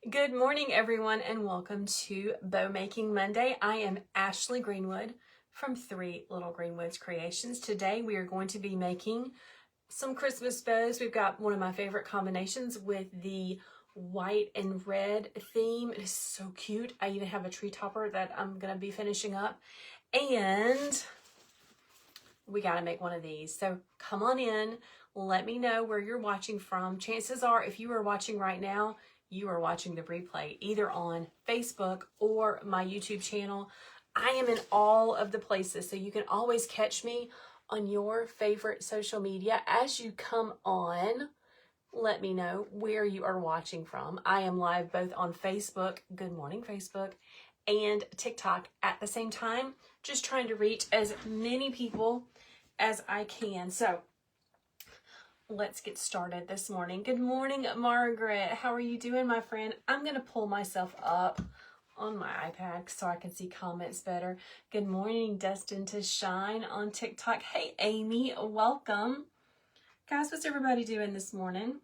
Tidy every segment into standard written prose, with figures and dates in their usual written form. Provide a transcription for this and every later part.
Good morning, everyone, and welcome to Bow Making Monday. I am Ashley Greenwood from Three Little Greenwoods Creations. Today we are going to be making some Christmas bows. We've got one of my favorite combinations with the white and red theme. It is so cute. I even have a tree topper that I'm going to be finishing up. And we got to make one of these. So come on in. Let me know where you're watching from. Chances are, if you are watching right now, you are watching the replay either on Facebook or my YouTube channel. I am in all of the places, so you can always catch me on your favorite social media. As you come on, let me know where you are watching from. I am live both on Facebook, good morning Facebook, and TikTok at the same time, just trying to reach as many people as I can. So let's get started this morning. Good morning, Margaret. How are you doing, my friend? I'm going to pull myself up on my iPad so I can see comments better. Good morning, Destined to Shine on TikTok. Hey, Amy, welcome. Guys, what's everybody doing this morning?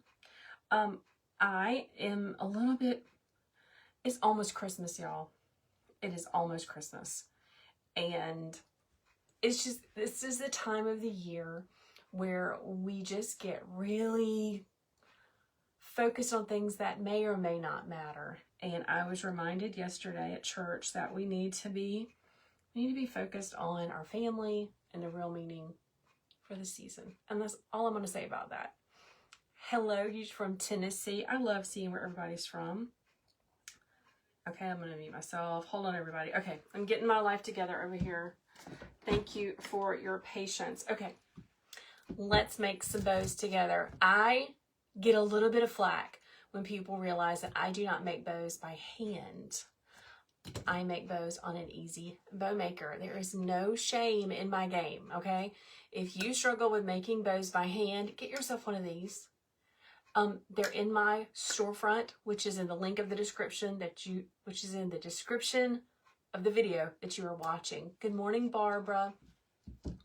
I am a little bit, it's almost Christmas, y'all. It is almost Christmas. And it's just, this is the time of the year where we just get really focused on things that may or may not matter. And I was reminded yesterday at church that we need to be focused on our family and the real meaning for the season. And that's all I'm going to say about that. Hello, you from Tennessee. I love seeing where everybody's from. Okay, I'm going to mute myself. Hold on, everybody. Okay, I'm getting my life together over here. Thank you for your patience. Okay. Let's make some bows together. I get a little bit of flack when people realize that I do not make bows by hand. I make bows on an easy bow maker. There is no shame in my game, okay? If you struggle with making bows by hand, get yourself one of these. They're in my storefront, which is in the link of the description which is in the description of the video that you are watching. Good morning, Barbara.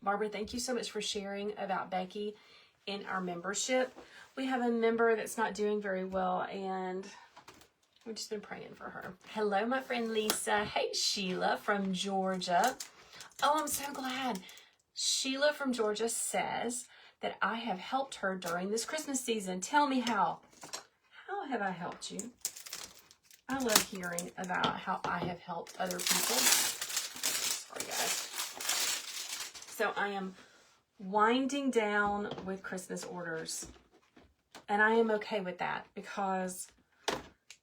Barbara, thank you so much for sharing about Becky in our membership. We have a member that's not doing very well, and we've just been praying for her. Hello, my friend Lisa. Hey, Sheila from Georgia. Oh, I'm so glad. Sheila from Georgia says that I have helped her during this Christmas season. Tell me how. How have I helped you? I love hearing about how I have helped other people. Sorry, guys. So I am winding down with Christmas orders, and I am okay with that because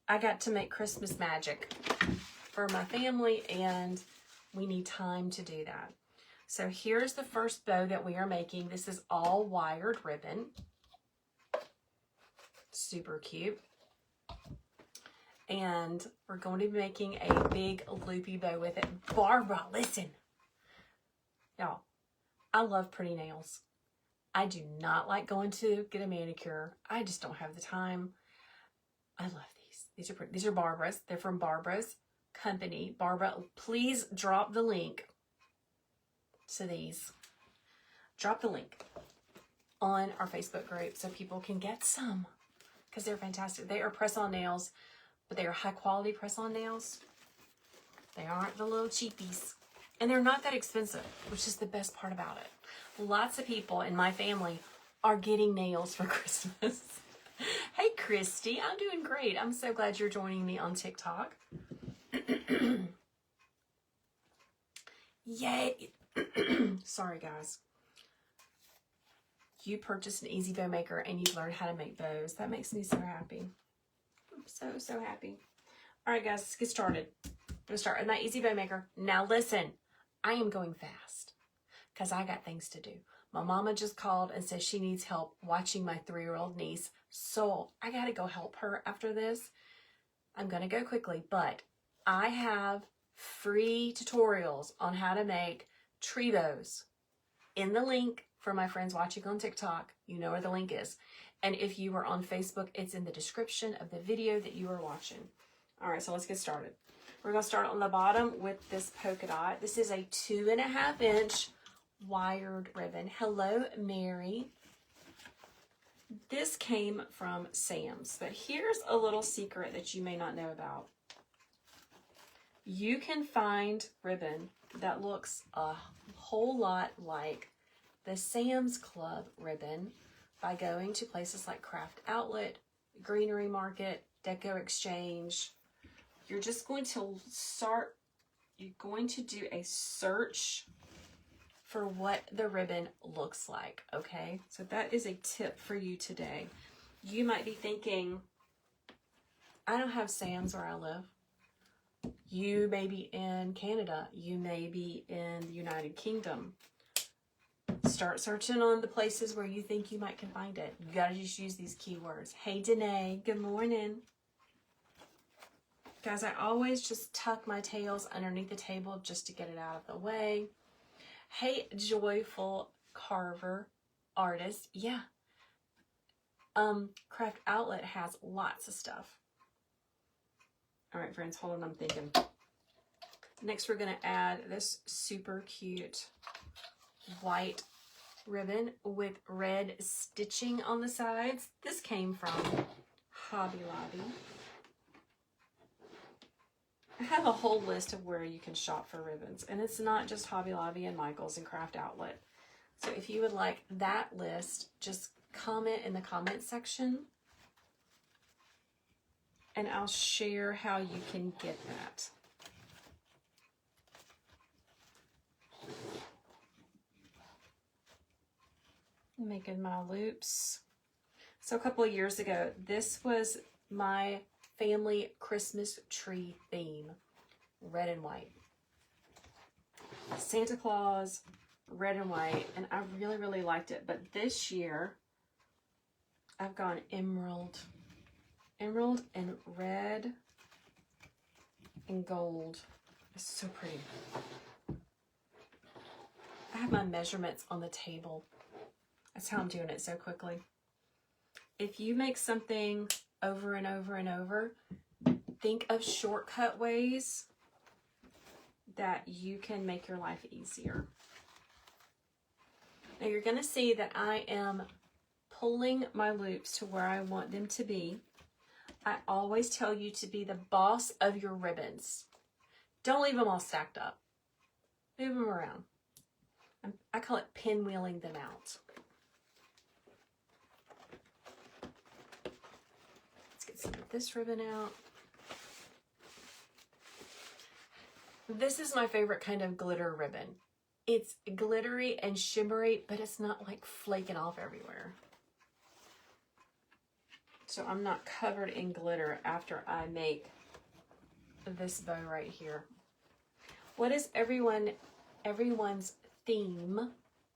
I got to make Christmas magic for my family, and we need time to do that. So here's the first bow that we are making. This is all wired ribbon. Super cute. And we're going to be making a big loopy bow with it. Barbara, listen. Y'all, I love pretty nails. I do not like going to get a manicure. I just don't have the time. I love these. These are pretty. These are Barbara's. They're from Barbara's company. Barbara, please drop the link to these. Drop the link on our Facebook group so people can get some because they're fantastic. They are press-on nails, but they are high-quality press-on nails. They aren't the little cheapies. And they're not that expensive, which is the best part about it. Lots of people in my family are getting nails for Christmas. Hey, Christy, I'm doing great. I'm so glad you're joining me on TikTok. Yay. Sorry, guys. You purchased an easy bow maker and you've learned how to make bows. That makes me so happy. I'm so happy. All right, guys, let's get started. I'm going to start with my easy bow maker. Now, listen. I am going fast because I got things to do. My mama just called and says she needs help watching my 3-year-old niece. So I got to go help her after this. I'm going to go quickly, but I have free tutorials on how to make tree bows in the link for my friends watching on TikTok. You know where the link is. And if you are on Facebook, it's in the description of the video that you are watching. All right, so let's get started. We're going to start on the bottom with this polka dot. This is a 2.5 inch wired ribbon. Hello, Mary. This came from Sam's, but here's a little secret that you may not know about. You can find ribbon that looks a whole lot like the Sam's Club ribbon by going to places like Craft Outlet, Greenery Market, Deco Exchange. You're just going to you're going to do a search for what the ribbon looks like, okay? So that is a tip for you today. You might be thinking, I don't have Sam's where I live. You may be in Canada. You may be in the United Kingdom. Start searching on the places where you think you might can find it. You gotta just use these keywords. Hey, Danae, good morning. Guys, I always just tuck my tails underneath the table just to get it out of the way. Hey, Joyful Carver Artist. Yeah. Craft Outlet has lots of stuff. All right, friends, hold on, I'm thinking. Next, we're gonna add this super cute white ribbon with red stitching on the sides. This came from Hobby Lobby. I have a whole list of where you can shop for ribbons, and it's not just Hobby Lobby and Michael's and Craft Outlet. So if you would like that list, just comment in the comment section and I'll share how you can get that. Making my loops. So a couple of years ago, this was my family Christmas tree theme, red and white. Santa Claus, red and white, and I really, really liked it. But this year, I've gone emerald and red and gold. It's so pretty. I have my measurements on the table. That's how I'm doing it so quickly. If you make something over and over and over, think of shortcut ways that you can make your life easier. Now you're going to see that I am pulling my loops to where I want them to be. I always tell you to be the boss of your ribbons. Don't leave them all stacked up. Move them around. I call it pinwheeling them out. Let's get some of this ribbon out. This is my favorite kind of glitter ribbon. It's glittery and shimmery, but it's not like flaking off everywhere. So I'm not covered in glitter after I make this bow right here. What is everyone's theme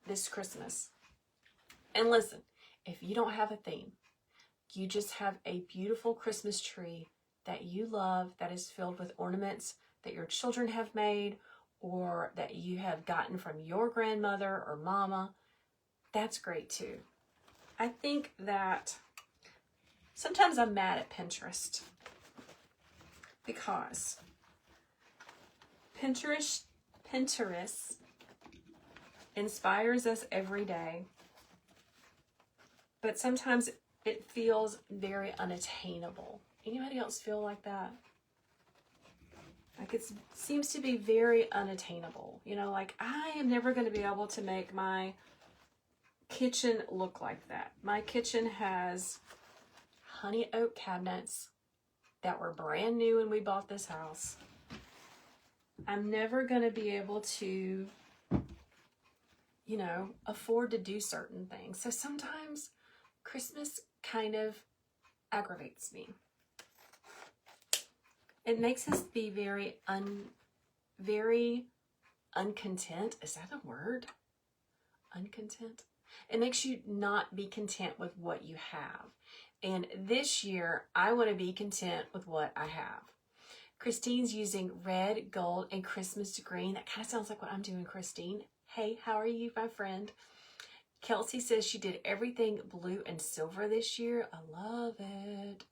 this Christmas? And listen, if you don't have a theme, you just have a beautiful Christmas tree that you love, that is filled with ornaments that your children have made or that you have gotten from your grandmother or mama, that's great too. I think that sometimes I'm mad at Pinterest because Pinterest inspires us every day, but sometimes it feels very unattainable. Anybody else feel like that? Like it seems to be very unattainable. You know, like I am never going to be able to make my kitchen look like that. My kitchen has honey oak cabinets that were brand new when we bought this house. I'm never going to be able to, you know, afford to do certain things. So sometimes Christmas kind of aggravates me. It makes us be very uncontent. Is that a word? Uncontent? It makes you not be content with what you have. And this year, I want to be content with what I have. Christine's using red, gold, and Christmas green. That kind of sounds like what I'm doing, Christine. Hey, how are you, my friend? Kelsey says she did everything blue and silver this year. I love it.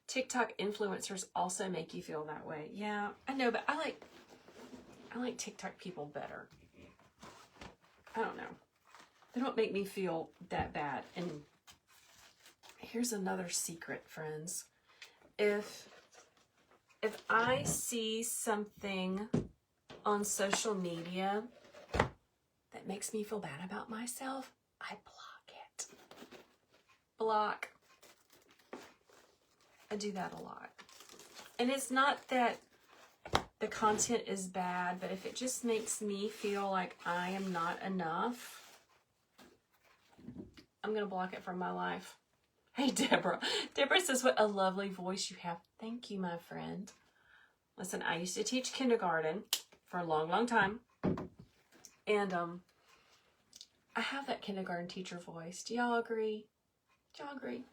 TikTok influencers also make you feel that way. Yeah, I know, but I like TikTok people better. I don't know. They don't make me feel that bad. And here's another secret, friends. If I see something on social media that makes me feel bad about myself, I block it. Block. I do that a lot. And it's not that the content is bad, but if it just makes me feel like I am not enough, I'm going to block it from my life. Hey, Deborah. Deborah says, what a lovely voice you have. Thank you, my friend. Listen, I used to teach kindergarten for a long, long time. And I have that kindergarten teacher voice. Do y'all agree? Do y'all agree?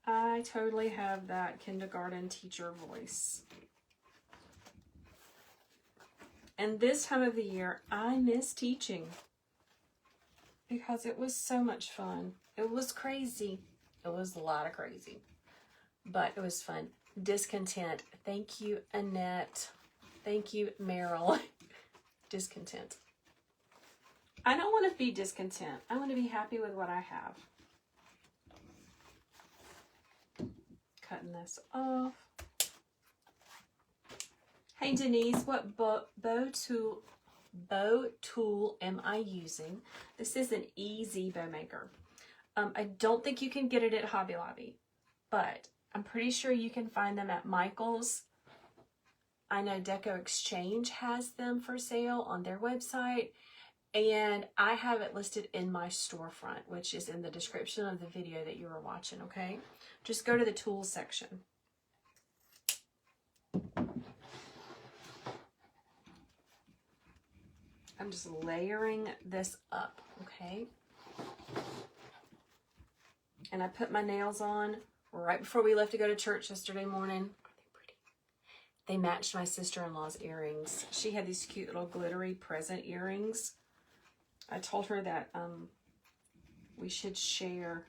I totally have that kindergarten teacher voice. And this time of the year, I miss teaching because it was so much fun. It was crazy. It was a lot of crazy, but it was fun. Discontent. Thank you, Annette. Thank you, Meryl. Discontent. I don't want to be discontent. I want to be happy with what I have. Cutting this off. Hey Denise, what bow tool am I using? This is an easy bow maker. I don't think you can get it at Hobby Lobby, but I'm pretty sure you can find them at Michael's. I know Deco Exchange has them for sale on their website, and I have it listed in my storefront, which is in the description of the video that you were watching, okay? Just go to the tools section. I'm just layering this up, okay? And I put my nails on right before we left to go to church yesterday morning. Are they pretty? They matched my sister-in-law's earrings. She had these cute little glittery present earrings. I told her that we should share.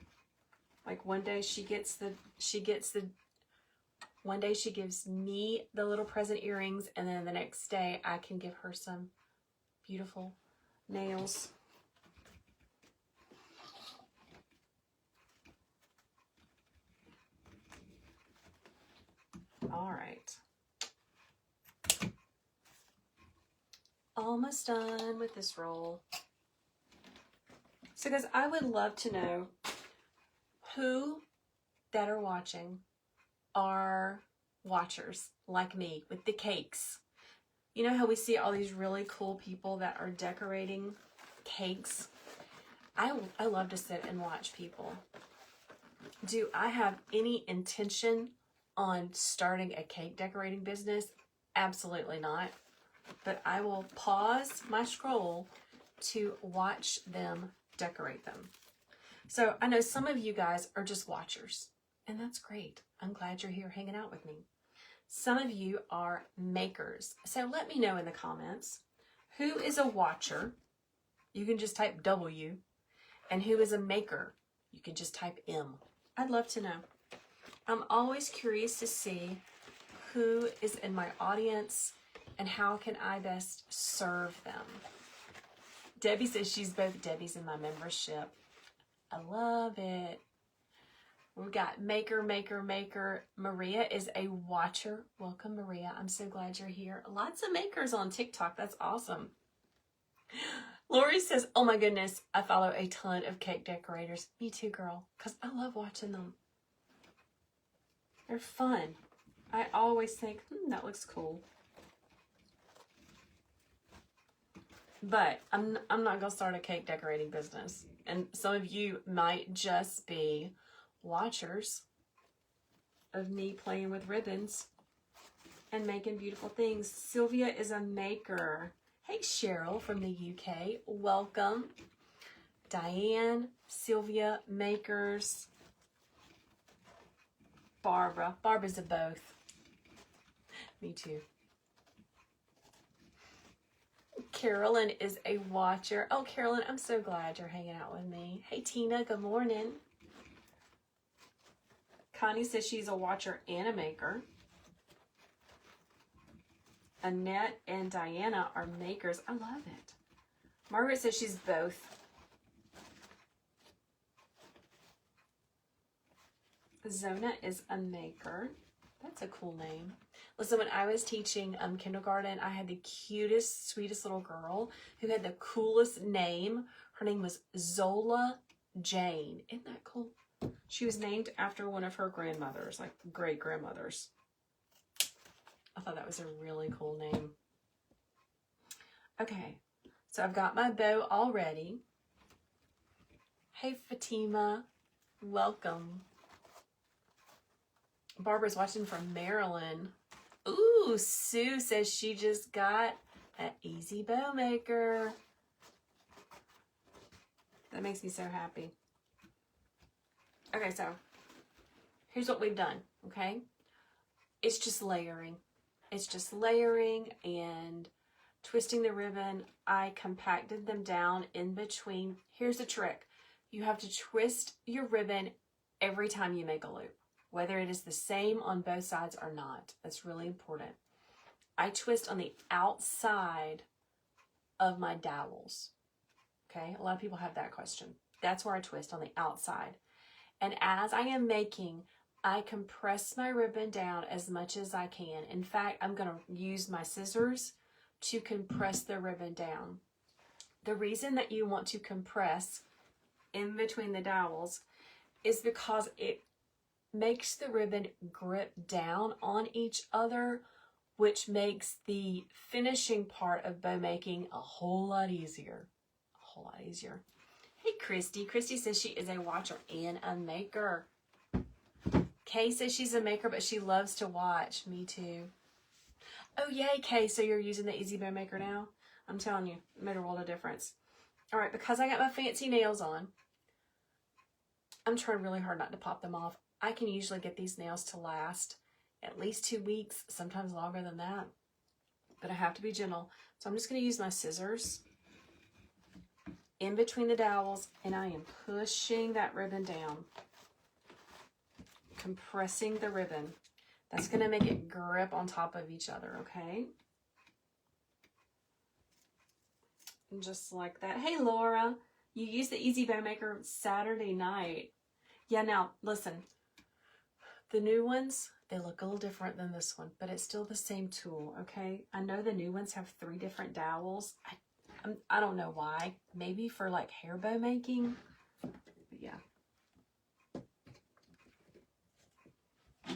Like one day one day she gives me the little present earrings, and then the next day I can give her some beautiful nails. All right. Almost done with this roll. So guys, I would love to know who that are watching are watchers like me with the cakes. You know how we see all these really cool people that are decorating cakes? I love to sit and watch people. Do I have any intention on starting a cake decorating business? Absolutely not. But I will pause my scroll to watch them decorate them. So I know some of you guys are just watchers, and that's great. I'm glad you're here hanging out with me. Some of you are makers. So let me know in the comments, who is a watcher? You can just type W. And who is a maker? You can just type M. I'd love to know. I'm always curious to see who is in my audience and how can I best serve them. Debbie says she's both Debbie's in my membership. I love it. We've got maker, maker, maker. Maria is a watcher. Welcome, Maria. I'm so glad you're here. Lots of makers on TikTok. That's awesome. Lori says, oh my goodness, I follow a ton of cake decorators. Me too, girl, because I love watching them. They're fun. I always think, that looks cool. But I'm not going to start a cake decorating business. And some of you might just be watchers of me playing with ribbons and making beautiful things. Sylvia is a maker. Hey, Cheryl from the UK. Welcome. Diane, Sylvia, makers. Barbara. Barbara's a both. Me too. Carolyn is a watcher. Oh, Carolyn, I'm so glad you're hanging out with me. Hey, Tina, good morning. Connie says she's a watcher and a maker. Annette and Diana are makers. I love it. Margaret says she's both. Zona is a maker. That's a cool name. Listen, when I was teaching kindergarten, I had the cutest, sweetest little girl who had the coolest name. Her name was Zola Jane. Isn't that cool? She was named after one of her grandmothers, like great-grandmothers. I thought that was a really cool name. Okay, so I've got my bow all ready. Hey, Fatima. Welcome. Barbara's watching from Maryland. Ooh, Sue says she just got an easy bow maker. That makes me so happy. Okay, so here's what we've done, okay? It's just layering. It's just layering and twisting the ribbon. I compacted them down in between. Here's the trick. You have to twist your ribbon every time you make a loop, whether it is the same on both sides or not. That's really important. I twist on the outside of my dowels. Okay, a lot of people have that question. That's where I twist, on the outside. And as I am making, I compress my ribbon down as much as I can. In fact, I'm going to use my scissors to compress the ribbon down. The reason that you want to compress in between the dowels is because it makes the ribbon grip down on each other, which makes the finishing part of bow making a whole lot easier. A whole lot easier. Hey, Christy. Christy says she is a watcher and a maker. Kay says she's a maker, but she loves to watch. Me too. Oh, yay, Kay. So you're using the Easy Bow Maker now? I'm telling you, it made a world of difference. All right, because I got my fancy nails on, I'm trying really hard not to pop them off. I can usually get these nails to last at least 2 weeks, sometimes longer than that. But I have to be gentle. So I'm just going to use my scissors in between the dowels, and I am pushing that ribbon down, compressing the ribbon. That's going to make it grip on top of each other, okay? And just like that. Hey, Laura, you used the Easy Bow Maker Saturday night. Yeah, now, listen, the new ones, they look a little different than this one, but it's still the same tool, okay? I know the new ones have 3 different dowels. I don't know why. Maybe for like hair bow making. But yeah.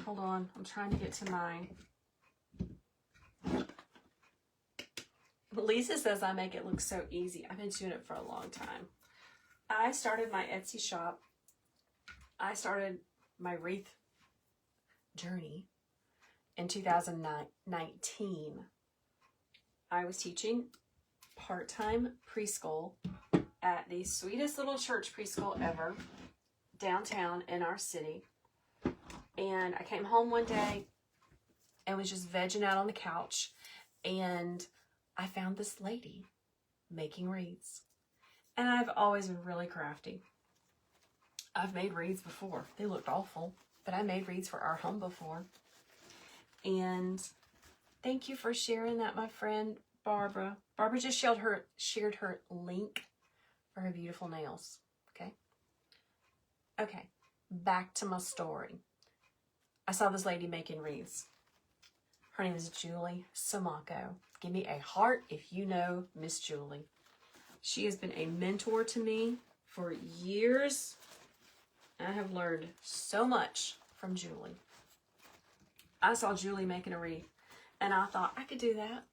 Hold on. I'm trying to get to mine. Lisa says I make it look so easy. I've been doing it for a long time. I started my Etsy shop. I started my wreath journey in 2019. I was teaching part-time preschool at the sweetest little church preschool ever downtown in our city. And I came home one day and was just vegging out on the couch, and I found this lady making wreaths. And I've always been really crafty. I've made wreaths before. They looked awful, but I made wreaths for our home before. And thank you for sharing that, my friend Barbara. Barbara just shared her link for her beautiful nails. Okay, back to my story. I saw this lady making wreaths. Her name is Julie Samako. Give me a heart if you know Miss Julie. She has been a mentor to me for years. I have learned so much from Julie. I saw Julie making a wreath, and I thought, I could do that.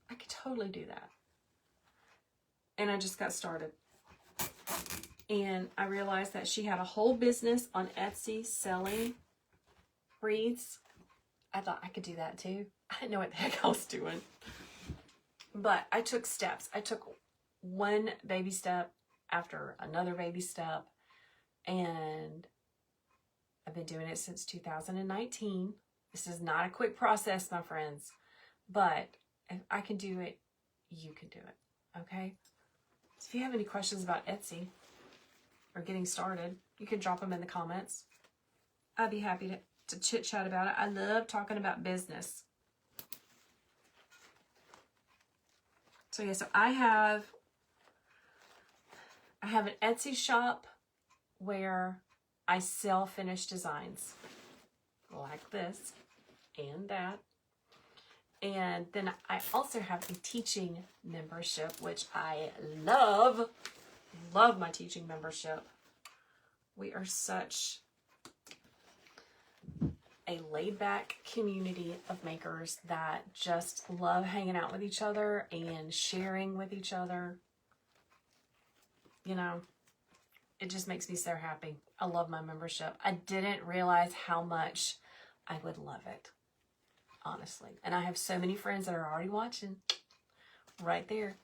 I could totally do that. And I just got started. And I realized that she had a whole business on Etsy selling wreaths. I thought I could do that too. I didn't know what the heck I was doing. But I took steps. I took one baby step after another baby step. And I've been doing it since 2019. This is not a quick process, my friends. But if I can do it, you can do it. Okay? So if you have any questions about Etsy or getting started, you can drop them in the comments. I'd be happy to chit chat about it. I love talking about business. So yeah, so I have an Etsy shop where I sell finished designs like this and that. And then I also have a teaching membership, which I love. Love my teaching membership. We are such a laid-back community of makers that just love hanging out with each other and sharing with each other. You know, it just makes me so happy. I love my membership. I didn't realize how much I would love it, honestly. And I have so many friends that are already watching right there.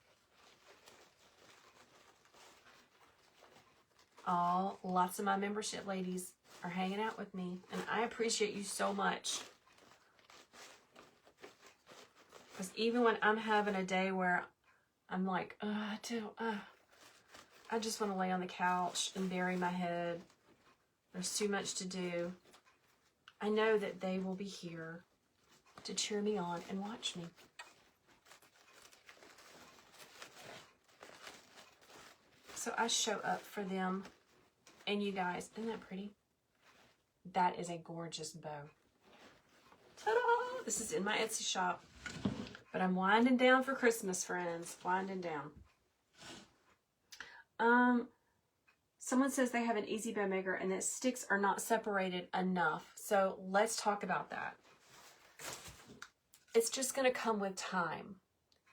Oh, lots of my membership ladies are hanging out with me, and I appreciate you so much. Because even when I'm having a day where I'm like, I just want to lay on the couch and bury my head, there's too much to do, I know that they will be here to cheer me on and watch me. So I show up for them. And you guys, isn't that pretty? That is a gorgeous bow. Ta-da! This is in my Etsy shop. But I'm winding down for Christmas, friends. Winding down. Someone says they have an easy bow maker and that sticks are not separated enough. So let's talk about that. It's just going to come with time.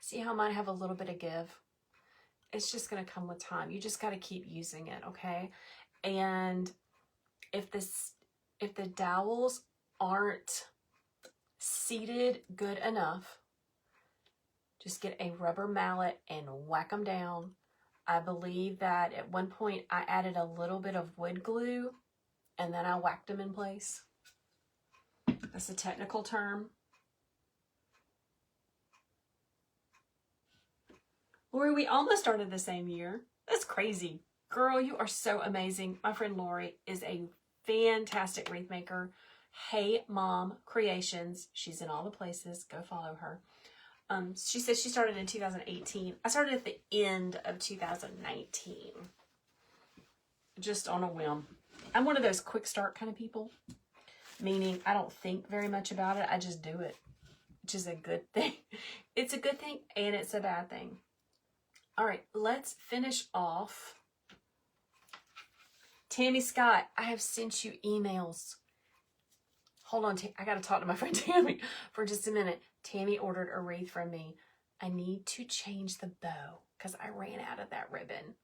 See how mine have a little bit of give? It's just going to come with time. You just got to keep using it, okay? And if the dowels aren't seated good enough, just get a rubber mallet and whack them down. I believe that at one point I added a little bit of wood glue and then I whacked them in place. That's a technical term. Lori, we almost started the same year. That's crazy. Girl, you are so amazing. My friend Lori is a fantastic wreath maker. Hey Mom Creations. She's in all the places. Go follow her. She says she started in 2018. I started at the end of 2019. Just on a whim. I'm one of those quick start kind of people. Meaning I don't think very much about it. I just do it. Which is a good thing. It's a good thing and it's a bad thing. All right, let's finish off. Tammy Scott, I have sent you emails. Hold on, I got to talk to my friend Tammy for just a minute. Tammy ordered a wreath from me. I need to change the bow because I ran out of that ribbon.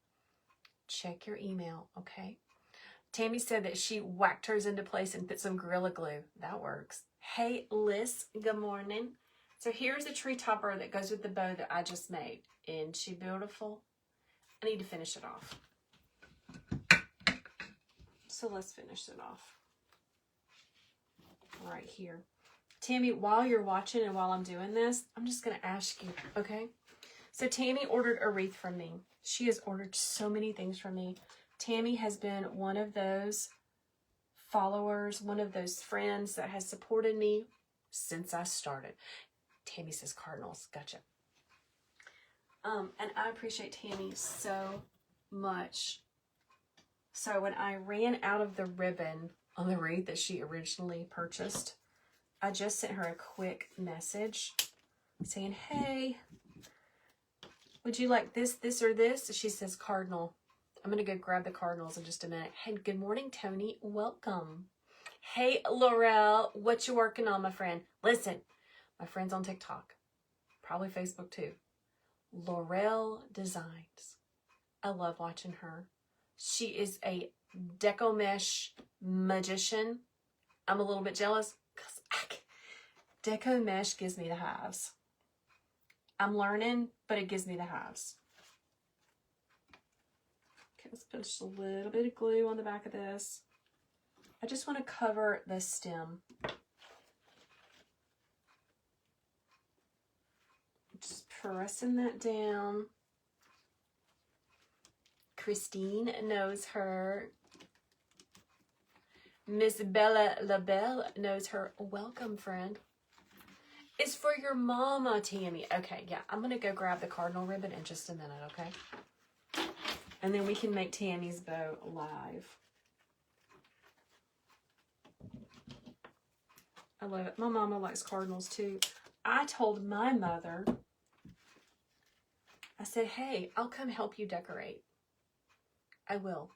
Check your email, okay? Tammy said that she whacked hers into place and put some Gorilla Glue. That works. Hey, Liz, good morning. So here's the tree topper that goes with the bow that I just made. Isn't she beautiful? I need to finish it off. So let's finish it off. Right here. Tammy, while you're watching and while I'm doing this, I'm just going to ask you, okay? So Tammy ordered a wreath from me. She has ordered so many things from me. Tammy has been one of those followers, one of those friends that has supported me since I started. Tammy says Cardinals. Gotcha. And I appreciate Tammy so much. So when I ran out of the ribbon on the wreath that she originally purchased, I just sent her a quick message saying, hey, would you like this, this, or this? She says Cardinal. I'm going to go grab the Cardinals in just a minute. Hey, good morning, Tony. Welcome. Hey, Laurel, what you working on, my friend? Listen, my friend's on TikTok, probably Facebook too. Laurel Designs. I love watching her. She is a deco mesh magician. I'm a little bit jealous because deco mesh gives me the hives. I'm learning, but it gives me the hives. Okay, let's put just a little bit of glue on the back of this. I just want to cover the stem. Just pressing that down. Christine knows her. Miss Bella LaBelle knows her. Welcome, friend. It's for your mama, Tammy. Okay, yeah, I'm going to go grab the cardinal ribbon in just a minute, okay? And then we can make Tammy's bow live. I love it. My mama likes cardinals too. I told my mother, I said, hey, I'll come help you decorate. I will.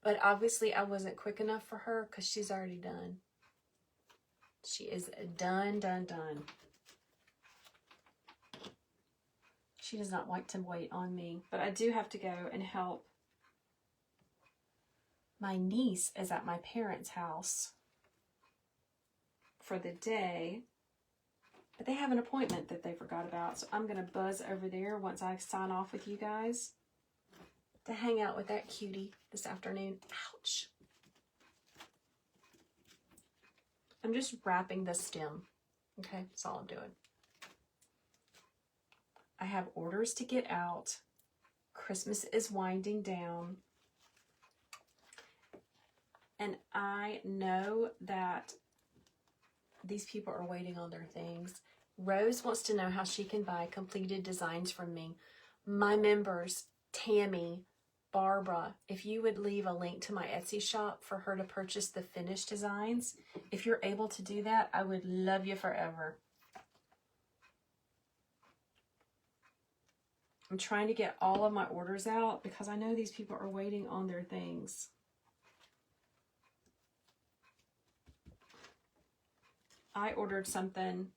But obviously I wasn't quick enough for her because she's already done. She is done. She does not like to wait on me. But I do have to go and help. My niece is at my parents' house for the day. But they have an appointment that they forgot about. So I'm going to buzz over there once I sign off with you guys to hang out with that cutie this afternoon. Ouch. I'm just wrapping the stem. Okay, that's all I'm doing. I have orders to get out. Christmas is winding down. And I know that these people are waiting on their things. Rose wants to know how she can buy completed designs from me. My members, Tammy, Barbara, if you would leave a link to my Etsy shop for her to purchase the finished designs, if you're able to do that, I would love you forever. I'm trying to get all of my orders out because I know these people are waiting on their things. I ordered something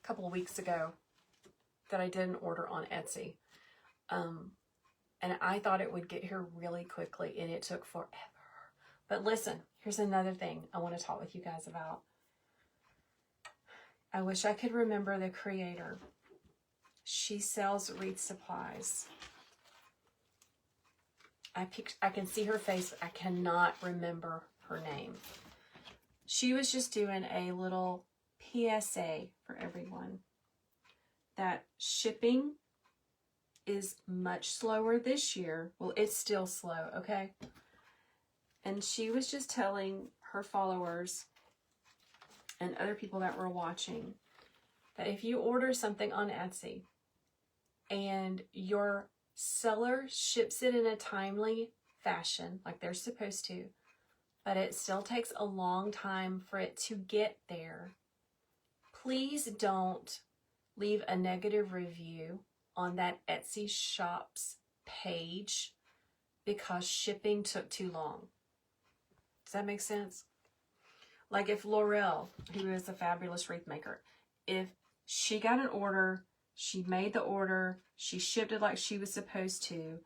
a couple of weeks ago that I didn't order on Etsy. And I thought it would get here really quickly, and it took forever. But listen, here's another thing I want to talk with you guys about. I wish I could remember the creator. She sells wreath supplies. I can see her face, but I cannot remember her name. She was just doing a little PSA for everyone that shipping is much slower this year. Well, it's still slow, okay? And she was just telling her followers and other people that were watching that if you order something on Etsy and your seller ships it in a timely fashion, like they're supposed to, but it still takes a long time for it to get there, please don't leave a negative review on that Etsy shop's page because shipping took too long. Does that make sense? Like if Laurel, who is a fabulous wreath maker, if she got an order, she made the order, she shipped it like she was supposed to,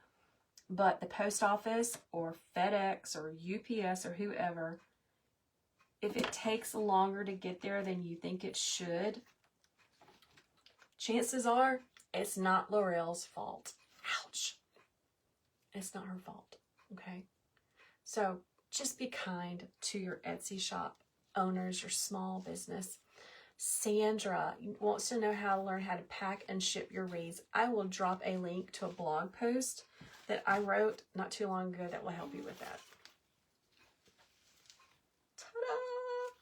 but the post office or FedEx or UPS or whoever, if it takes longer to get there than you think it should, chances are it's not Laurel's fault. Ouch. It's not her fault, okay? So just be kind to your Etsy shop owners, your small business. Sandra wants to know how to learn how to pack and ship your wreaths. I will drop a link to a blog post that I wrote not too long ago that will help you with that. Ta-da!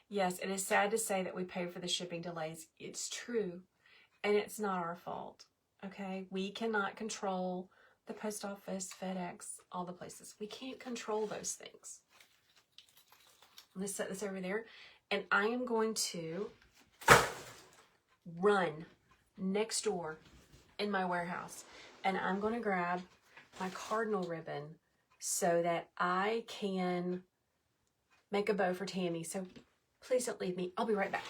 Yes, it is sad to say that we pay for the shipping delays. It's true, and it's not our fault, okay? We cannot control the post office, FedEx, all the places. We can't control those things. I'm going to set this over there, and I am going to run next door in my warehouse, and I'm going to grab my cardinal ribbon so that I can make a bow for Tammy. So please don't leave me. I'll be right back.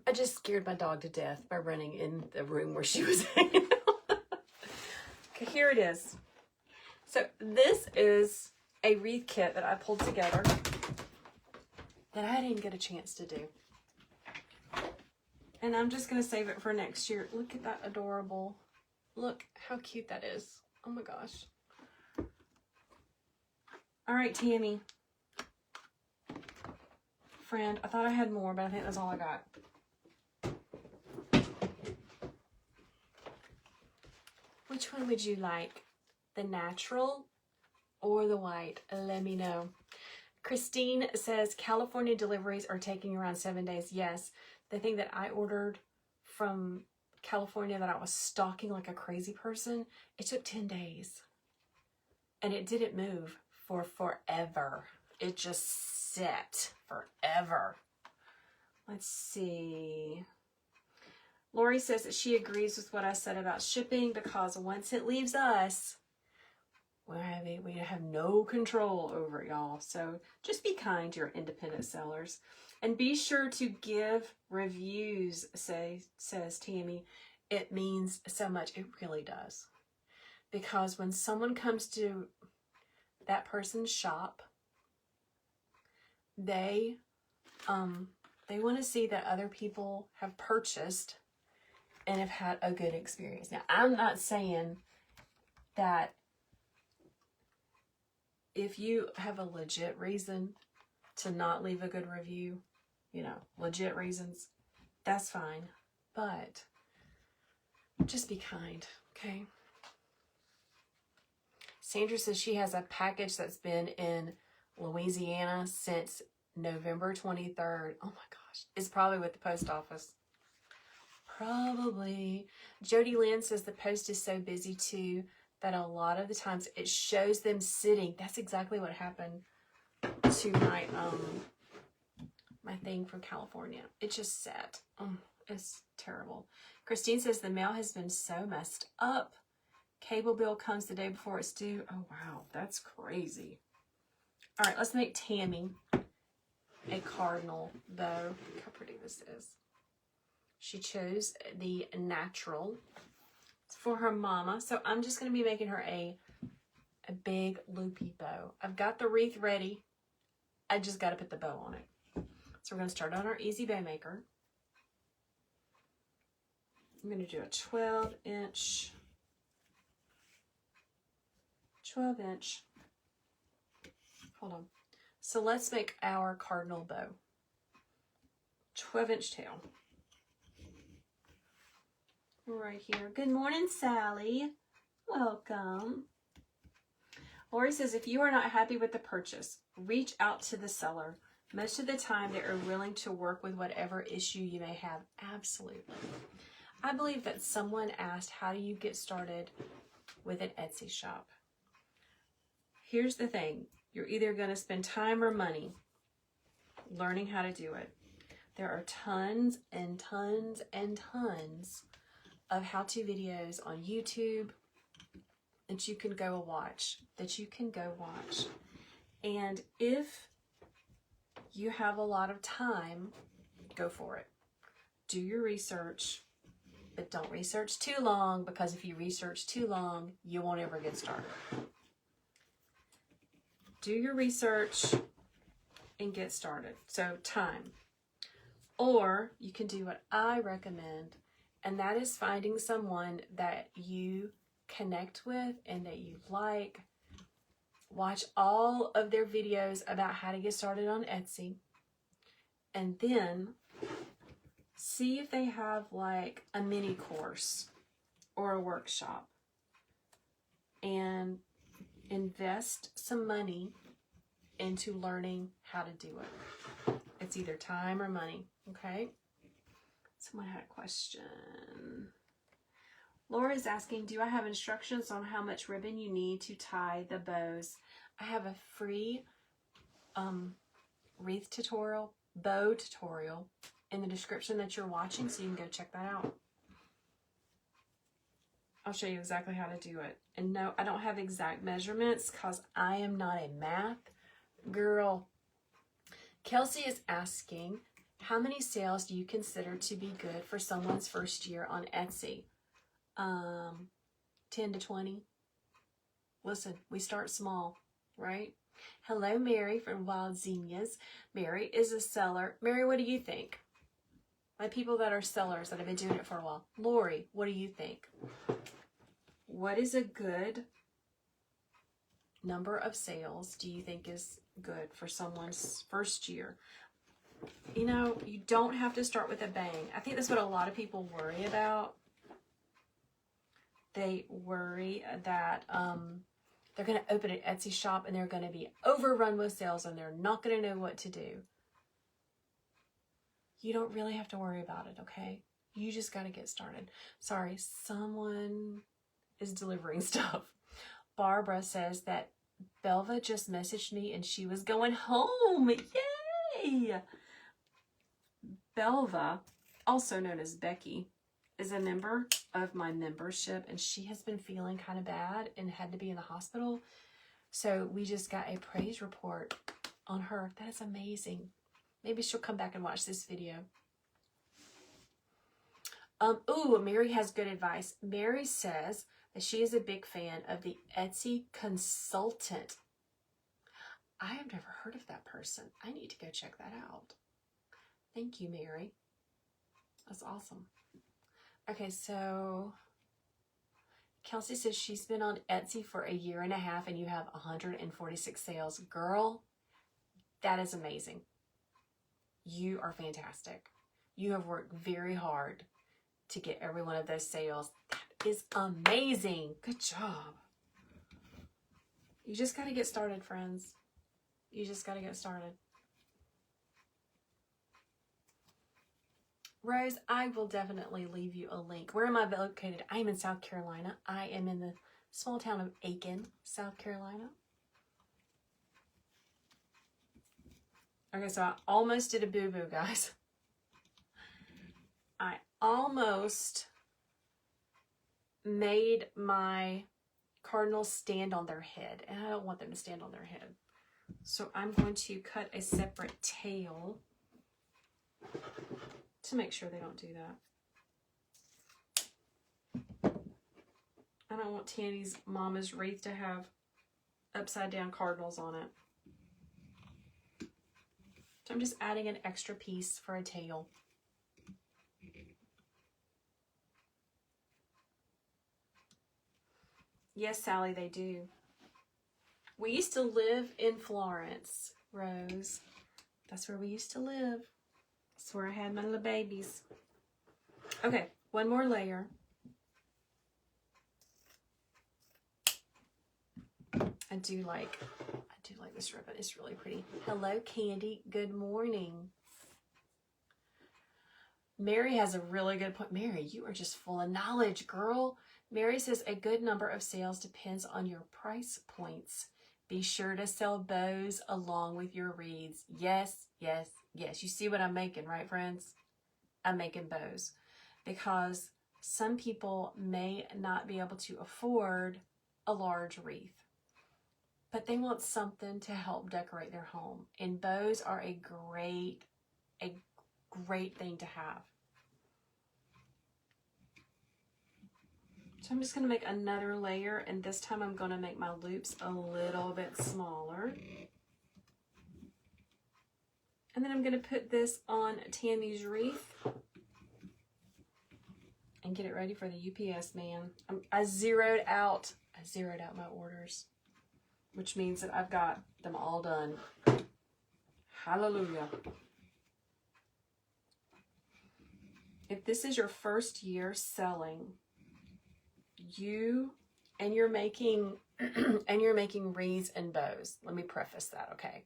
I just scared my dog to death by running in the room where she was hanging out. Okay, here it is. So this is a wreath kit that I pulled together that I didn't get a chance to do. And I'm just going to save it for next year. Look at that adorable. Look how cute that is. Oh my gosh. All right, Tammy. Friend, I thought I had more, but I think that's all I got. Which one would you like? The natural or the white? Let me know. Christine says California deliveries are taking around 7 days. Yes, the thing that I ordered from California that I was stalking like a crazy person, it took 10 days. And it didn't move for forever. It just sat forever. Let's see. Lori says that she agrees with what I said about shipping because once it leaves us, we have no control over it, y'all. So just be kind to your independent sellers. And be sure to give reviews, says Tammy. It means so much. It really does. Because when someone comes to that person's shop, they want to see that other people have purchased and have had a good experience. Now, I'm not saying that if you have a legit reason to not leave a good review, you know, legit reasons, that's fine. But just be kind, okay? Sandra says she has a package that's been in Louisiana since November 23rd. Oh my gosh. It's probably with the post office. Probably. Jody Lynn says the post is so busy too that a lot of the times it shows them sitting. That's exactly what happened to my thing from California. It just sat. It's terrible. Christine says the mail has been so messed up. Cable bill comes the day before it's due. Oh wow, that's crazy. All right, let's make Tammy a cardinal bow. Look how pretty this is. She chose the natural. It's for her mama. So I'm just going to be making her a big loopy bow. I've got the wreath ready. I just got to put the bow on it. So we're going to start on our easy bow maker. I'm going to do a 12-inch. Hold on. So let's make our cardinal bow. 12-inch tail. Right here. Good morning, Sally. Welcome. Lori says, if you are not happy with the purchase, reach out to the seller. Most of the time, they are willing to work with whatever issue you may have. Absolutely. I believe that someone asked, how do you get started with an Etsy shop? Here's the thing. You're either going to spend time or money learning how to do it. There are tons and tons and tons of how-to videos on YouTube that you can go watch. And if you have a lot of time, go for it. Do your research, but don't research too long, because if you research too long, you won't ever get started. Do your research and get started. So time. Or you can do what I recommend, and that is finding someone that you connect with and that you like. Watch all of their videos about how to get started on Etsy. And then see if they have like a mini course or a workshop. And invest some money into learning how to do it. It's either time or money, okay? Someone had a question. Laura is asking, do I have instructions on how much ribbon you need to tie the bows? I have a free wreath tutorial, bow tutorial in the description that you're watching, so you can go check that out. I'll show you exactly how to do it. And no, I don't have exact measurements because I am not a math girl. Kelsey is asking, how many sales do you consider to be good for someone's first year on Etsy? 10 to 20. Listen, we start small, right? Hello, Mary from Wild Zinnias. Mary is a seller. Mary, what do you think? My people that are sellers that have been doing it for a while. Lori, what do you think? What is a good number of sales do you think is good for someone's first year? You know, you don't have to start with a bang. I think that's what a lot of people worry about. They worry that they're going to open an Etsy shop and they're going to be overrun with sales and they're not going to know what to do. You don't really have to worry about it, okay? You just got to get started. Sorry, someone is delivering stuff. Barbara says that Belva just messaged me and she was going home. Yay! Belva, also known as Becky, is a member of my membership, and she has been feeling kind of bad and had to be in the hospital. So we just got a praise report on her. That is amazing. Maybe she'll come back and watch this video. Ooh, Mary has good advice. Mary says that she is a big fan of the Etsy consultant. I have never heard of that person. I need to go check that out. Thank you, Mary. That's awesome. Okay, so Kelsey says she's been on Etsy for a year and a half and you have 146 sales. Girl, that is amazing. You are fantastic. You have worked very hard to get every one of those sales. That is amazing. Good job. You just got to get started, friends. You just got to get started. Rose, I will definitely leave you a link. Where am I located? I am in South Carolina. I am in the small town of Aiken, South Carolina. Okay, so I almost did a boo-boo, guys. I almost made my cardinals stand on their head, and I don't want them to stand on their head. So I'm going to cut a separate tail to make sure they don't do that. I don't want Tanny's mama's wreath to have upside down cardinals on it. So I'm just adding an extra piece for a tail. Yes, Sally, they do. We used to live in Florence, Rose. That's where we used to live. That's where I had my little babies. Okay, one more layer. I do like this ribbon. It's really pretty. Hello, Candy. Good morning. Mary has a really good point. Mary, you are just full of knowledge, girl. Mary says a good number of sales depends on your price points. Be sure to sell bows along with your wreaths. Yes, yes, yes. You see what I'm making, right, friends? I'm making bows because some people may not be able to afford a large wreath, but they want something to help decorate their home. And bows are a great thing to have. So I'm just going to make another layer, and this time I'm going to make my loops a little bit smaller. And then I'm going to put this on Tammy's wreath and get it ready for the UPS man. I zeroed out my orders, which means that I've got them all done. Hallelujah. If this is your first year selling, you're making wreaths and bows. Let me preface that, okay?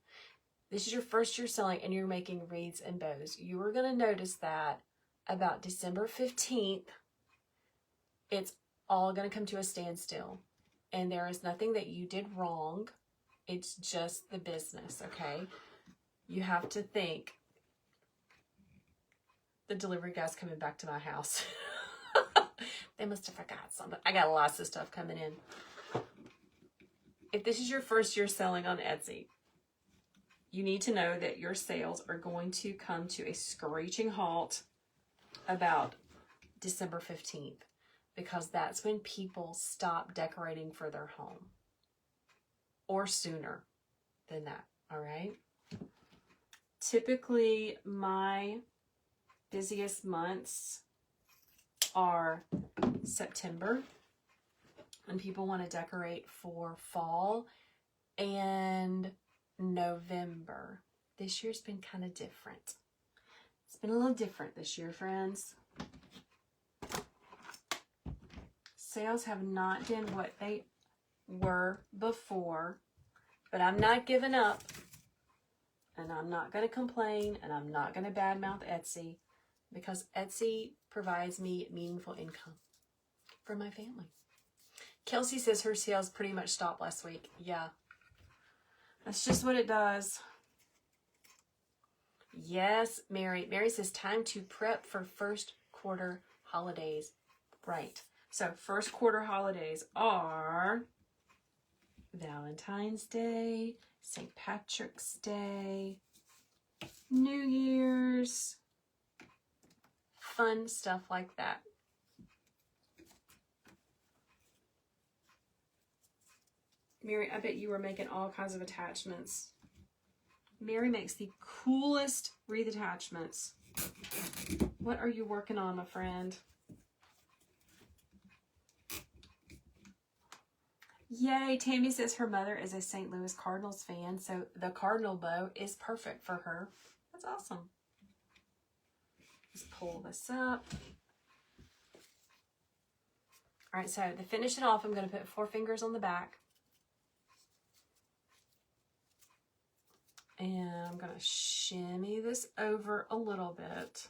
This is your first year selling and you're making wreaths and bows. You are going to notice that about December 15th, it's all going to come to a standstill. And there is nothing that you did wrong. It's just the business, okay? You have to think, the delivery guy's coming back to my house. They must have forgot something. I got lots of stuff coming in. If this is your first year selling on Etsy, you need to know that your sales are going to come to a screeching halt about December 15th. because that's when people stop decorating for their home, or sooner than that, all right? Typically, my busiest months are September, when people want to decorate for fall, and November. This year's been kind of different. It's been a little different this year, friends. Sales have not been what they were before, but I'm not giving up, and I'm not going to complain, and I'm not going to badmouth Etsy, because Etsy provides me meaningful income for my family. Kelsey says her sales pretty much stopped last week. Yeah, that's just what it does. Yes, Mary. Mary says time to prep for first quarter holidays. Right. So first quarter holidays are Valentine's Day, St. Patrick's Day, New Year's, fun stuff like that. Mary, I bet you were making all kinds of attachments. Mary makes the coolest wreath attachments. What are you working on, my friend? Yay, Tammy says her mother is a St. Louis Cardinals fan, so the Cardinal bow is perfect for her. That's awesome. Just pull this up. All right, so to finish it off, I'm going to put 4 fingers on the back. And I'm going to shimmy this over a little bit.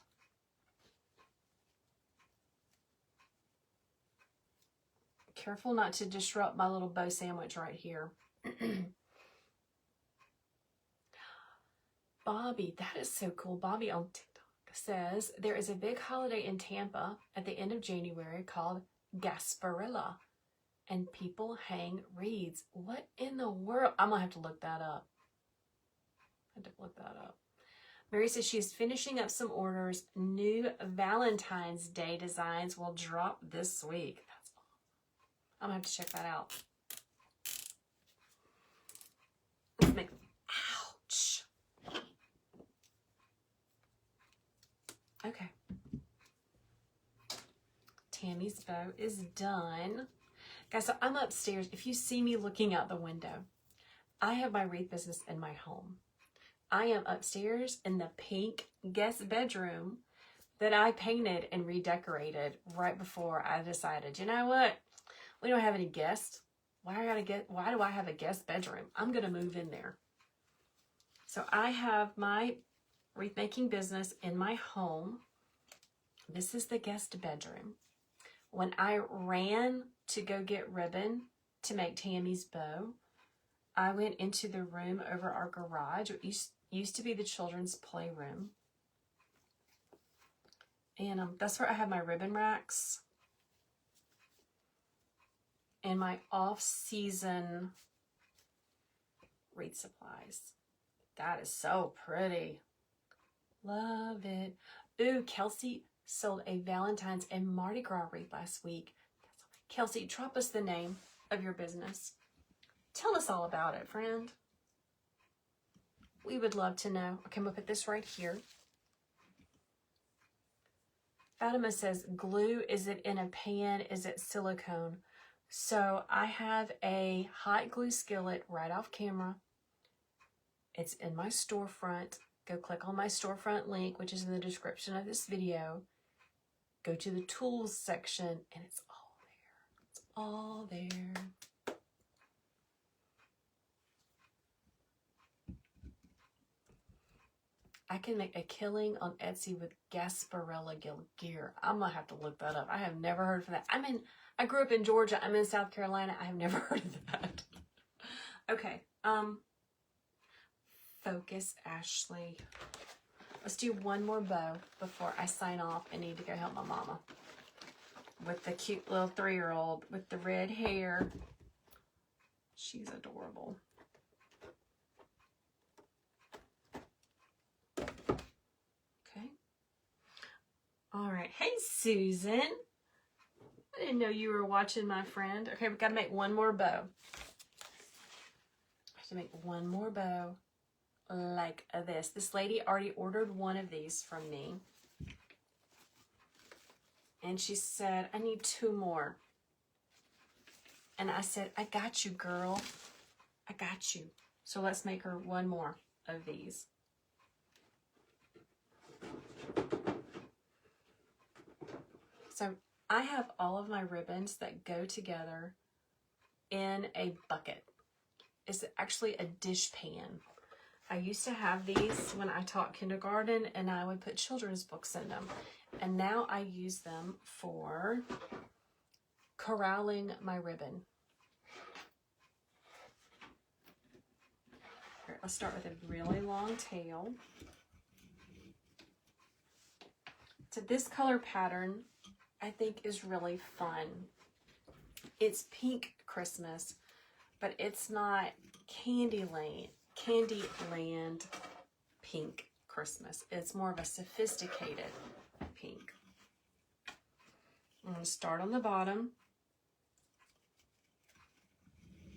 Careful not to disrupt my little bow sandwich right here. Bobby, that is so cool. Bobby on TikTok says, there is a big holiday in Tampa at the end of January called Gasparilla, and people hang wreaths. What in the world? I'm going to have to look that up. Mary says she is finishing up some orders. New Valentine's Day designs will drop this week. That's awesome. I'm going to have to check that out. Let's make, ouch. Okay. Tammy's bow is done. Guys, so I'm upstairs. If you see me looking out the window, I have my wreath business in my home. I am upstairs in the pink guest bedroom that I painted and redecorated right before I decided, you know what? We don't have any guests. Why do I have a guest bedroom? I'm going to move in there. So I have my wreath making business in my home. This is the guest bedroom. When I ran to go get ribbon to make Tammy's bow, I went into the room over our garage. It used to be the children's playroom. And that's where I have my ribbon racks and my off-season wreath supplies. That is so pretty. Love it. Ooh, Kelsey sold a Valentine's and Mardi Gras wreath last week. Kelsey, drop us the name of your business. Tell us all about it, friend. We would love to know. Okay, I'm going to put this right here. Fatima says, glue, is it in a pan? Is it silicone? So I have a hot glue skillet right off camera. It's in my storefront. Go click on my storefront link, which is in the description of this video. Go to the tools section, and it's all there. It's all there. I can make a killing on Etsy with Gasparilla gear. I'm going to have to look that up. I have never heard of that. I grew up in Georgia. I'm in South Carolina. I have never heard of that. Okay. Focus, Ashley. Let's do one more bow before I sign off. I need to go help my mama with the cute little 3-year-old with the red hair. She's adorable. Okay. All right. Hey, Susan. I didn't know you were watching, my friend. Okay, we've got to make one more bow. I have to make one more bow like this. This lady already ordered one of these from me. And she said, I need 2 more. And I said, I got you, girl. I got you. So let's make her one more of these. So I have all of my ribbons that go together in a bucket. It's actually a dish pan. I used to have these when I taught kindergarten, and I would put children's books in them. And now I use them for corralling my ribbon. All right, let's start with a really long tail. So this color pattern, I think, is really fun. It's pink Christmas, but it's not Candyland pink Christmas. It's more of a sophisticated pink. I'm going to start on the bottom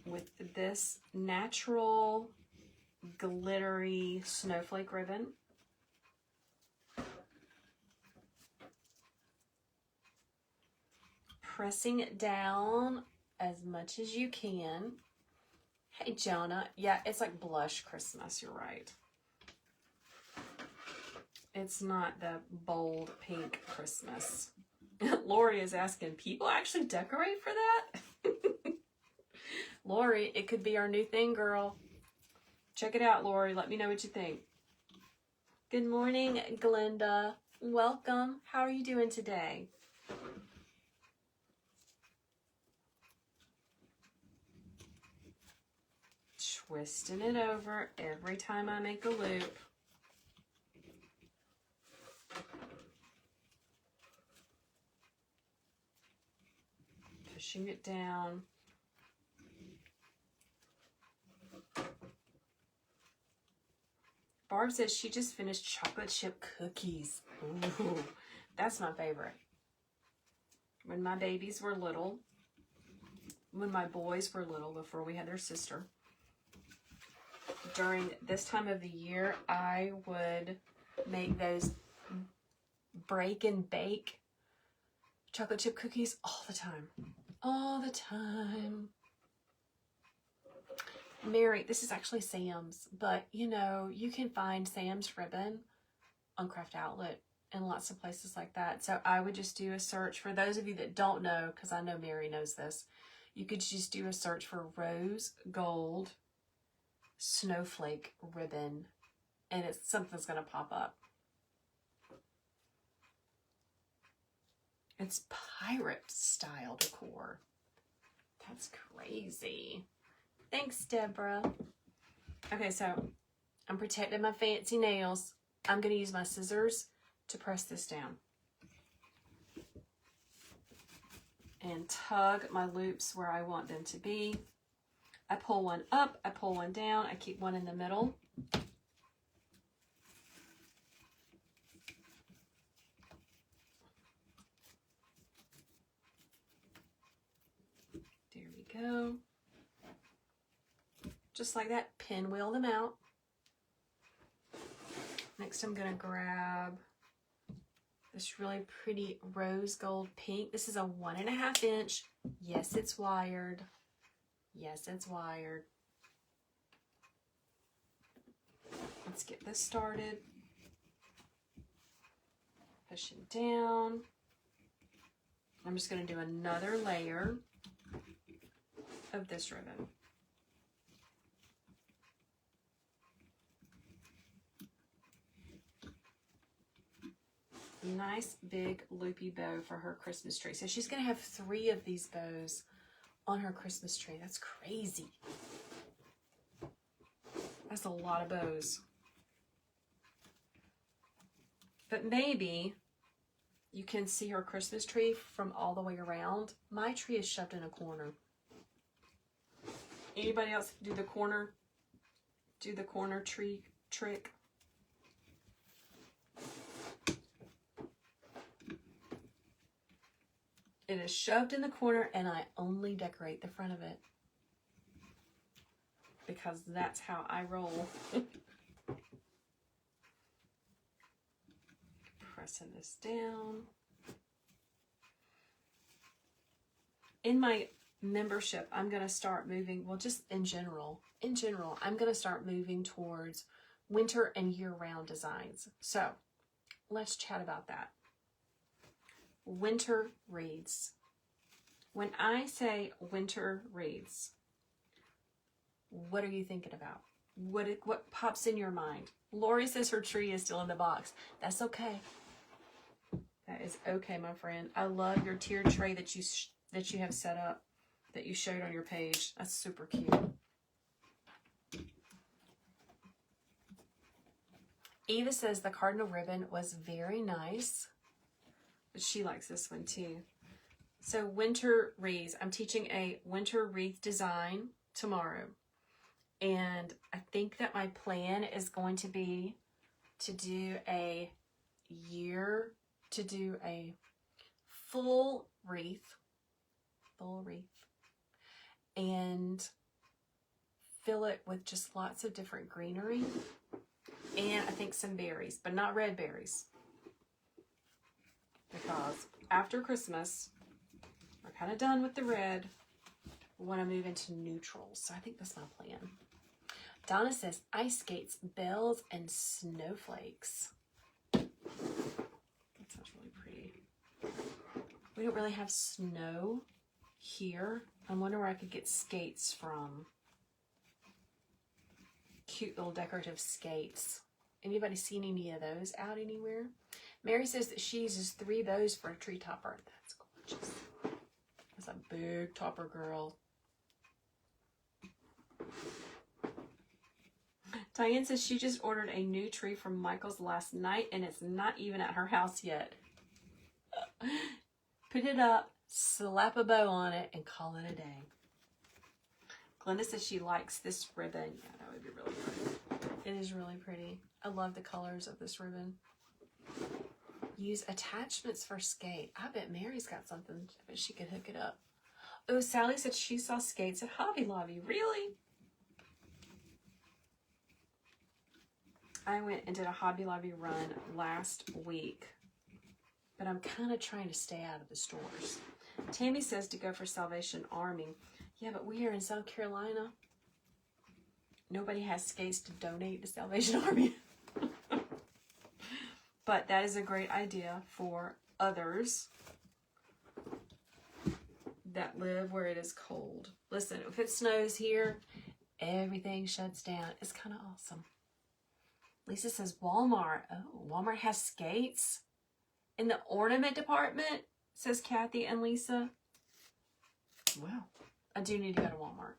with this natural glittery snowflake ribbon. Pressing it down as much as you can. Hey, Jonah. Yeah, it's like blush Christmas. You're right. It's not the bold pink Christmas. Lori is asking, people actually decorate for that? Lori, it could be our new thing, girl. Check it out, Lori. Let me know what you think. Good morning, Glenda. Welcome. How are you doing today? Twisting it over every time I make a loop. Pushing it down. Barb says she just finished chocolate chip cookies. Ooh, that's my favorite. When my babies were little, when my boys were little, before we had their sister, during this time of the year, I would make those break and bake chocolate chip cookies all the time. All the time. Mary, this is actually Sam's, but you know, you can find Sam's ribbon on Craft Outlet and lots of places like that. So I would just do a search. For those of you that don't know, because I know Mary knows this, you could just do a search for rose gold snowflake ribbon, and something's going to pop up. It's pirate style decor. That's crazy. Thanks, Deborah. Okay, so I'm protecting my fancy nails. I'm going to use my scissors to press this down. And tug my loops where I want them to be. I pull one up, I pull one down, I keep one in the middle. There we go. Just like that, pinwheel them out. Next I'm gonna grab this really pretty rose gold pink. This is a 1.5 inch. Yes, it's wired. Yes, it's wired. Let's get this started. Push it down. I'm just going to do another layer of this ribbon. Nice big loopy bow for her Christmas tree. So she's going to have 3 of these bows on her Christmas tree. That's crazy. That's a lot of bows. But maybe you can see her Christmas tree from all the way around. My tree is shoved in a corner. Anybody else do the corner tree trick? It is shoved in the corner, and I only decorate the front of it because that's how I roll. Pressing this down. In my membership, I'm going to start moving, well, just in general, I'm going to start moving towards winter and year-round designs. So let's chat about that. Winter wreaths. When I say winter wreaths, what are you thinking about? What pops in your mind? Lori says her tree is still in the box. That's okay. That is okay, my friend. I love your tiered tray that you have set up, that you showed on your page. That's super cute. Eva says the cardinal ribbon was very nice, but she likes this one too. So winter wreaths. I'm teaching a winter wreath design tomorrow. And I think that my plan is going to be to do a full wreath, and fill it with just lots of different greenery, and I think some berries, but not red berries, because after Christmas, we're kind of done with the red. We want to move into neutrals, so I think that's my plan. Donna says ice skates, bells, and snowflakes. That sounds really pretty. We don't really have snow here. I wonder where I could get skates from. Cute little decorative skates. Anybody seen any of those out anywhere? Mary says that she uses 3 bows for a tree topper. That's gorgeous. That's a big topper girl. Diane says she just ordered a new tree from Michael's last night and it's not even at her house yet. Put it up, slap a bow on it, and call it a day. Glenda says she likes this ribbon. Yeah, that would be really pretty. It is really pretty. I love the colors of this ribbon. Use attachments for skate. I bet Mary's got something. I bet she could hook it up. Oh, Sally said she saw skates at Hobby Lobby. Really? I went and did a Hobby Lobby run last week, but I'm kind of trying to stay out of the stores. Tammy says to go for Salvation Army. Yeah, but we are in South Carolina. Nobody has skates to donate to Salvation Army. But that is a great idea for others that live where it is cold. Listen, if it snows here, everything shuts down. It's kind of awesome. Lisa says Walmart. Oh, Walmart has skates in the ornament department, says Kathy and Lisa. Wow. I do need to go to Walmart.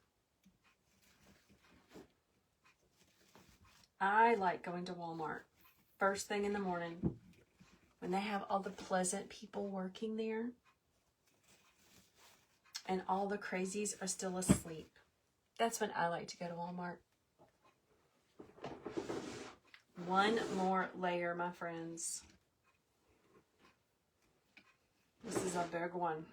I like going to Walmart first thing in the morning when they have all the pleasant people working there and all the crazies are still asleep. That's when I like to go to Walmart. One more layer, my friends. This is a big one.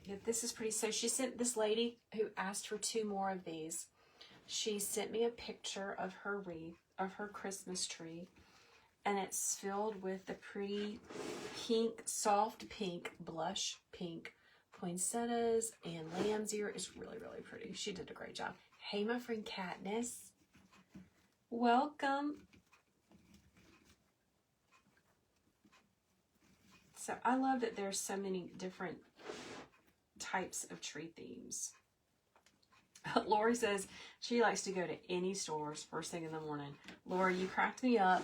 Yeah, this is pretty. So she sent this lady who asked for 2 more of these. She sent me a picture of her wreath, of her Christmas tree, and it's filled with the pretty pink, soft pink, blush pink poinsettias and lamb's ear. It's really, really pretty. She did a great job. Hey, my friend Katniss. Welcome. So I love that there's so many different types of tree themes. Lori says she likes to go to any stores first thing in the morning. Lori, you cracked me up.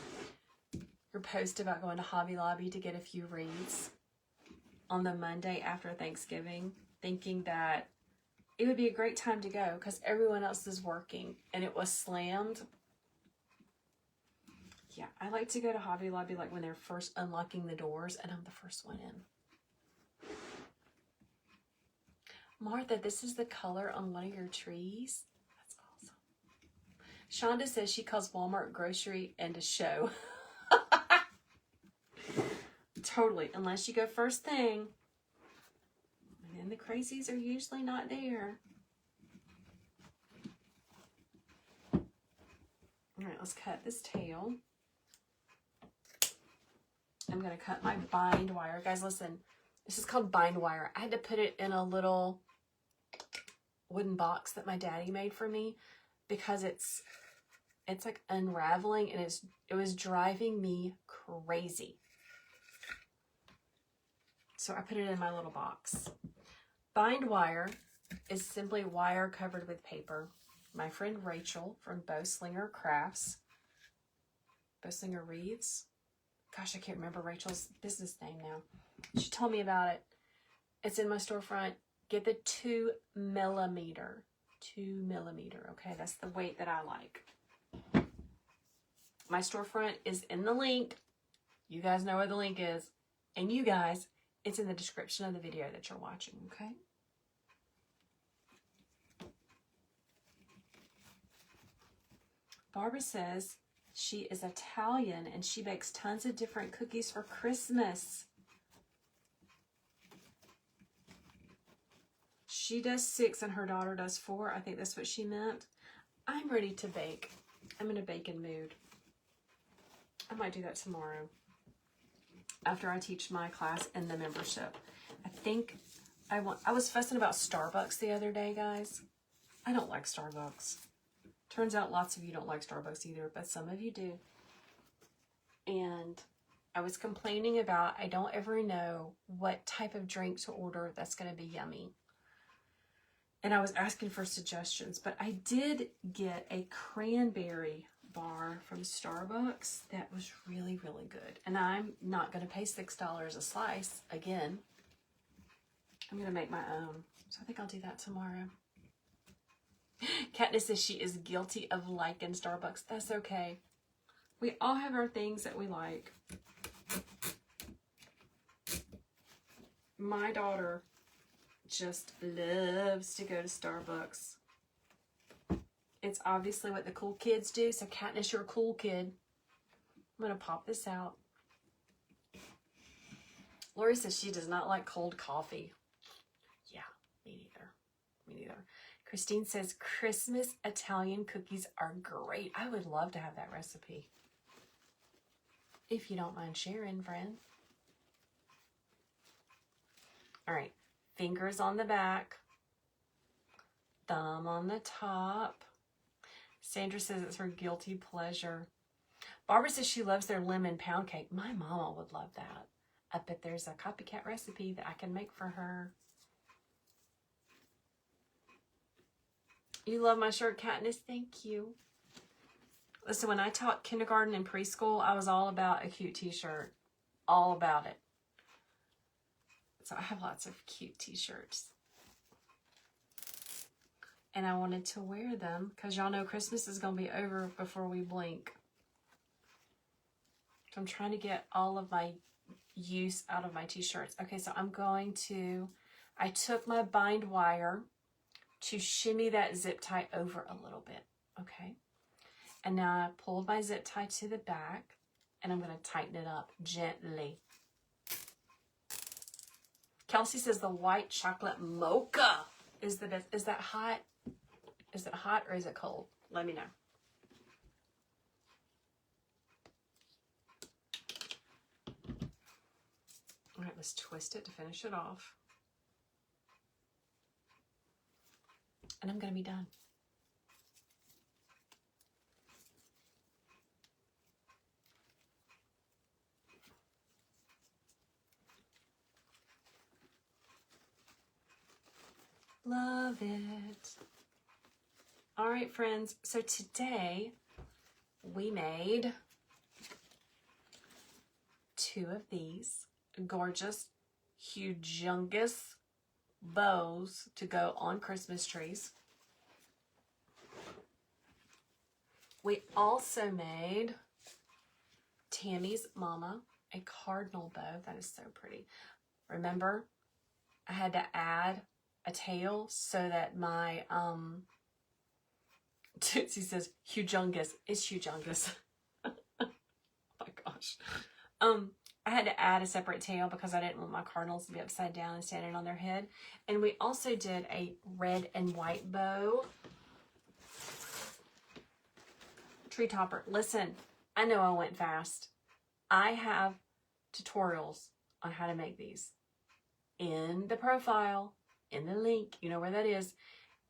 Your post about going to Hobby Lobby to get a few wreaths on the Monday after Thanksgiving, thinking that it would be a great time to go because everyone else is working and it was slammed. Yeah, I like to go to Hobby Lobby like when they're first unlocking the doors and I'm the first one in. Martha, this is the color on one of your trees. That's awesome. Shonda says she calls Walmart grocery and a show. Totally, unless you go first thing. And then the crazies are usually not there. All right, let's cut this tail. I'm going to cut my bind wire. Guys, listen, this is called bind wire. I had to put it in a little wooden box that my daddy made for me because it's like unraveling, and it was driving me crazy. So I put it in my little box. Bind wire is simply wire covered with paper. My friend Rachel from Bowslinger Crafts, Bowslinger Wreaths. Gosh, I can't remember Rachel's business name now. She told me about it. It's in my storefront. Get the 2 millimeter. 2 millimeter. Okay, that's the weight that I like. My storefront is in the link. You guys know where the link is. And you guys, it's in the description of the video that you're watching, okay? Barbara says she is Italian and she bakes tons of different cookies for Christmas. She does 6 and her daughter does 4. I think that's what she meant. I'm ready to bake. I'm in a baking mood. I might do that tomorrow after I teach my class in the membership. I was fussing about Starbucks the other day, guys. I don't like Starbucks. Turns out lots of you don't like Starbucks either, but some of you do. And I was complaining about I don't ever know what type of drink to order that's going to be yummy. And I was asking for suggestions, but I did get a cranberry bar from Starbucks that was really, really good. And I'm not going to pay $6 a slice again. I'm going to make my own. So I think I'll do that tomorrow. Katniss says she is guilty of liking Starbucks. That's okay. We all have our things that we like. My daughter just loves to go to Starbucks. It's obviously what the cool kids do. So Katniss, you're a cool kid. I'm going to pop this out. Lori says she does not like cold coffee. Yeah, me neither. Me neither. Christine says Christmas Italian cookies are great. I would love to have that recipe. If you don't mind sharing, friend. All right. Fingers on the back. Thumb on the top. Sandra says it's her guilty pleasure. Barbara says she loves their lemon pound cake. My mama would love that. I bet there's a copycat recipe that I can make for her. You love my shirt, Katniss. Thank you. Listen, when I taught kindergarten and preschool, I was all about a cute t-shirt. All about it. So I have lots of cute t-shirts. And I wanted to wear them because y'all know Christmas is going to be over before we blink. So I'm trying to get all of my use out of my t-shirts. Okay, so I took my bind wire to shimmy that zip tie over a little bit, okay? And now I pulled my zip tie to the back, and I'm going to tighten it up gently. Kelsey says the white chocolate mocha is the best. Is that hot? Is it hot or is it cold? Let me know. All right, let's twist it to finish it off. And I'm going to be done. Love it. All right, friends. So today we made 2 of these gorgeous, humongous bows to go on Christmas trees. We also made Tammy's mama a cardinal bow. That is so pretty. Remember, I had to add a tail so that my Tootsie says humongous. It's humongous. Oh my gosh. I had to add a separate tail because I didn't want my cardinals to be upside down and standing on their head. And we also did a red and white bow. Tree topper. Listen, I know I went fast. I have tutorials on how to make these in the profile, in the link, you know where that is,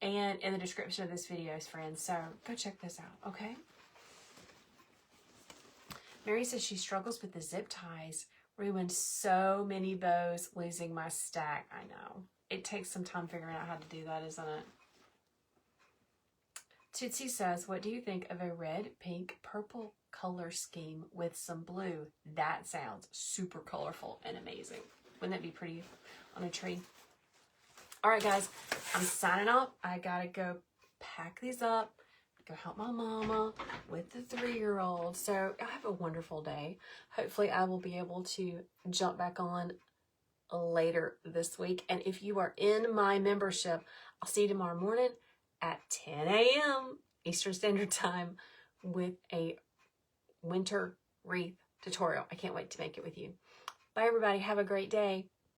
and in the description of this video, friends. So go check this out, okay? Mary says she struggles with the zip ties. Ruined so many bows, losing my stack. I know. It takes some time figuring out how to do that, isn't it? Tootsie says, what do you think of a red, pink, purple color scheme with some blue? That sounds super colorful and amazing. Wouldn't that be pretty on a tree? All right, guys, I'm signing off. I gotta go pack these up, go help my mama with the 3-year-old. So have a wonderful day. Hopefully I will be able to jump back on later this week. And if you are in my membership, I'll see you tomorrow morning at 10 a.m. Eastern Standard Time with a winter wreath tutorial. I can't wait to make it with you. Bye, everybody. Have a great day.